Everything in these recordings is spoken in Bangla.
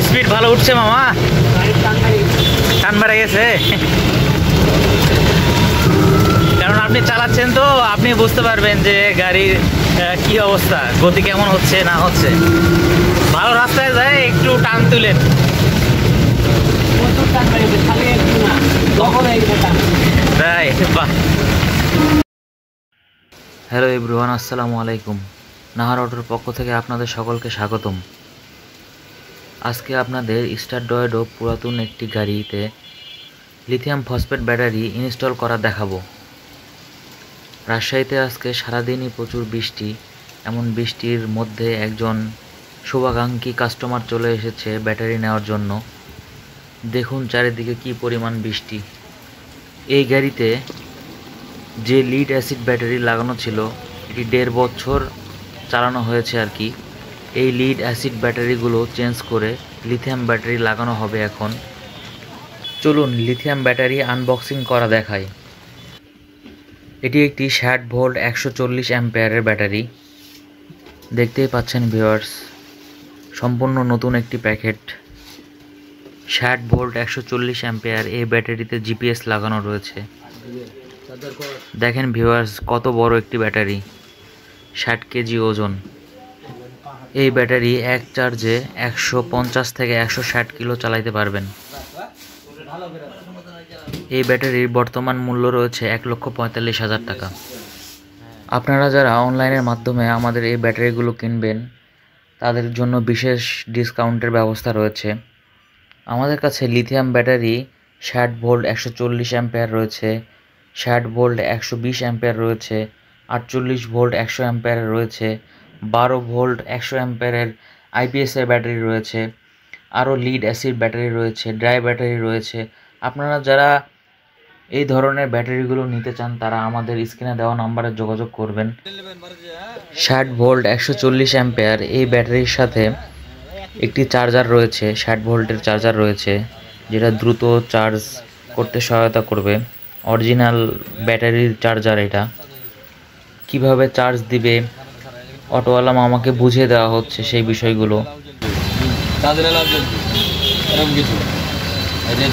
স্পিড ভালো উঠছে মামা, টান বেড়ে গেছে। কারণ আপনি চালাচ্ছেন তো আপনি বুঝতে পারবেন যে গাড়ির কি অবস্থা, গতি কেমন হচ্ছে না হচ্ছে। ভালো রাস্তায় যায় একটু টান তুলেন। হ্যালো এভরিওয়ান, আসসালামু আলাইকুম। নাহার অটোর পক্ষ থেকে আপনাদের সকলকে স্বাগতম। আজকে আপনাদের স্টারডয়েডো পুরাতন একটি গাড়িতে লিথিয়াম ফসফেট ব্যাটারি ইনস্টল করা দেখাবো। রাজশাহীতে আজকে সারাদিনই প্রচুর বৃষ্টি। এমন বৃষ্টির মধ্যে একজন শুভাকাঙ্ক্ষী কাস্টমার চলে এসেছে ব্যাটারি নেওয়ার জন্য। দেখুন চারিদিকে কি পরিমাণ বৃষ্টি। এই গাড়িতে যে লিড অ্যাসিড ব্যাটারি লাগানো ছিল এটি 1.5 বছর চালানো হয়েছে আর কি। এই লিড অ্যাসিড ব্যাটারিগুলো চেঞ্জ করে লিথিয়াম ব্যাটারি লাগানো হবে এখন। চলুন লিথিয়াম ব্যাটারি আনবক্সিং করা দেখায়। এটি একটি 60 ভোল্ট 140 অ্যাম্পিয়ারের ব্যাটারি। দেখতেই পাচ্ছেন ভিউয়ার্স, সম্পূর্ণ নতুন একটি প্যাকেট। 60 ভোল্ট 140 অ্যাম্পিয়ার এই ব্যাটারিতে জিপিএস লাগানো রয়েছে। দেখেন ভিউয়ার্স কত বড় একটি ব্যাটারি, 60 কেজি ওজন। এই ব্যাটারি এক চার্জে 150 থেকে 160 কিলো চালাইতে পারবেন। এই ব্যাটারির বর্তমান মূল্য রয়েছে 1,45,000 টাকা। আপনারা যারা অনলাইনের মাধ্যমে আমাদের এই ব্যাটারিগুলো কিনবেন তাদের জন্য বিশেষ ডিসকাউন্টের ব্যবস্থা রয়েছে। আমাদের কাছে লিথিয়াম ব্যাটারি 60 ভোল্ট 140 অ্যাম্পিয়ার রয়েছে, 60 ভোল্ট 120 অ্যাম্পিয়ার রয়েছে, 48 ভোল্ট 100 অ্যাম্পিয়ারের রয়েছে, 12 ভোল্ট 100 অ্যাম্পিয়ারের আইপিএসের ব্যাটারি রয়েছে, আরও লিড অ্যাসিড ব্যাটারি রয়েছে, ড্রাই ব্যাটারি রয়েছে। আপনারা যারা এই ধরনের ব্যাটারিগুলো নিতে চান তারা আমাদের স্ক্রিনে দেওয়া নম্বরে যোগাযোগ করবেন। 60 ভোল্ট 140 অ্যাম্পিয়ার এই ব্যাটারির সাথে একটি চার্জার রয়েছে, 60 ভোল্টের চার্জার রয়েছে, যেটা দ্রুত চার্জ করতে সহায়তা করবে। অরিজিনাল ব্যাটারির চার্জার এটা। কিভাবে চার্জ দিবে অটোওয়ালা মামাকে বুঝিয়ে দেওয়া হচ্ছে সেই বিষয়গুলো।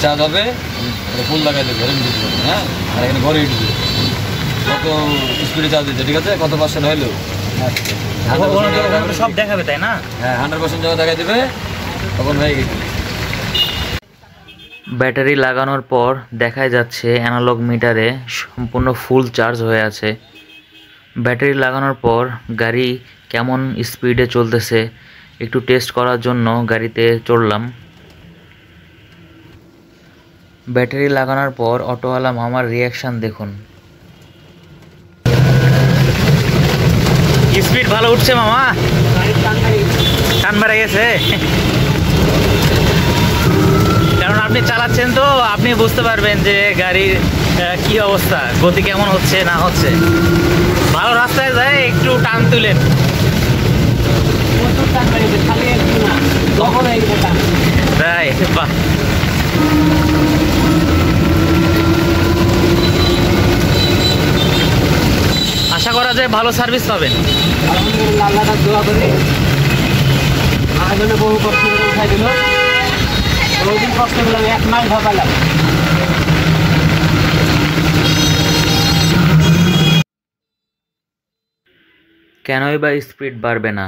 চার্জ হবে ফুল লাগাই দেবে, হ্যাঁ, আর এখানে ঘরে দিবে কত স্পিডে চার্জ দিচ্ছে, ঠিক আছে, কত পার্সেন্ট হইলো সব দেখাবে, তাই না? হ্যাঁ, 100% যখন দেখা দেবে তখন হয়ে গেছে। ব্যাটারি লাগানোর পর দেখা যাচ্ছে অ্যানালগ মিটারে সম্পূর্ণ ফুল চার্জ হয়ে আছে। ব্যাটারি লাগানোর পর গাড়ি কেমন স্পিডে চলতেছে একটু টেস্ট করার জন্য গাড়িতে চড়লাম। ব্যাটারি লাগানোর পর অটোওয়ালা মামার রিয়াকশান দেখুন। স্পিড ভালো উঠছে মামা, টান বেড়ে গেছে। কারণ আপনি চালাচ্ছেন তো আপনি বুঝতে পারবেন যে গাড়ির কি অবস্থা, গতি কেমন হচ্ছে না হচ্ছে। ভালো রাস্তায় যায় একটু টান তুলেন। তাই বাহ, আশা করা যায় ভালো সার্ভিস পাবেন। বহু কষ্ট করে উঠাই দিল, বহুদিন কষ্ট করলাম, 1 মাস ভাবালাম। কেনই বা স্পিড বাড়বে না?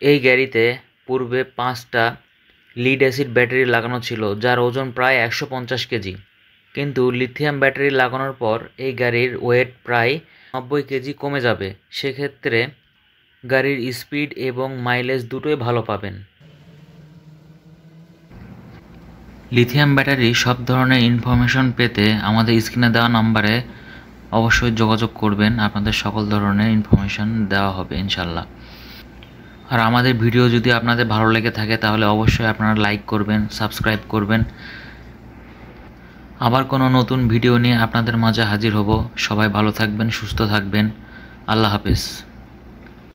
এই গাড়িতে পূর্বে 5টা লিড অ্যাসিড ব্যাটারি লাগানো ছিল যার ওজন প্রায় 150 কেজি, কিন্তু লিথিয়াম ব্যাটারি লাগানোর পর এই গাড়ির ওয়েট প্রায় 90 কেজি কমে যাবে। সেক্ষেত্রে গাড়ির স্পিড এবং মাইলেজ দুটোই ভালো পাবেন। লিথিয়াম ব্যাটারি সব ধরনের ইনফরমেশন পেতে আমাদের স্ক্রিনে দেওয়া নাম্বারে অবশ্যই যোগাযোগ করবেন। আপনাদের সকল ধরনের ইনফরমেশন দেওয়া হবে ইনশাল্লাহ। আর আমাদের ভিডিও যদি আপনাদের ভালো লেগে থাকে তাহলে অবশ্যই আপনারা লাইক করবেন, সাবস্ক্রাইব করবেন। আবার কোনো নতুন ভিডিও নিয়ে আপনাদের মাঝে হাজির হব। সবাই ভালো থাকবেন, সুস্থ থাকবেন। আল্লাহ হাফেজ।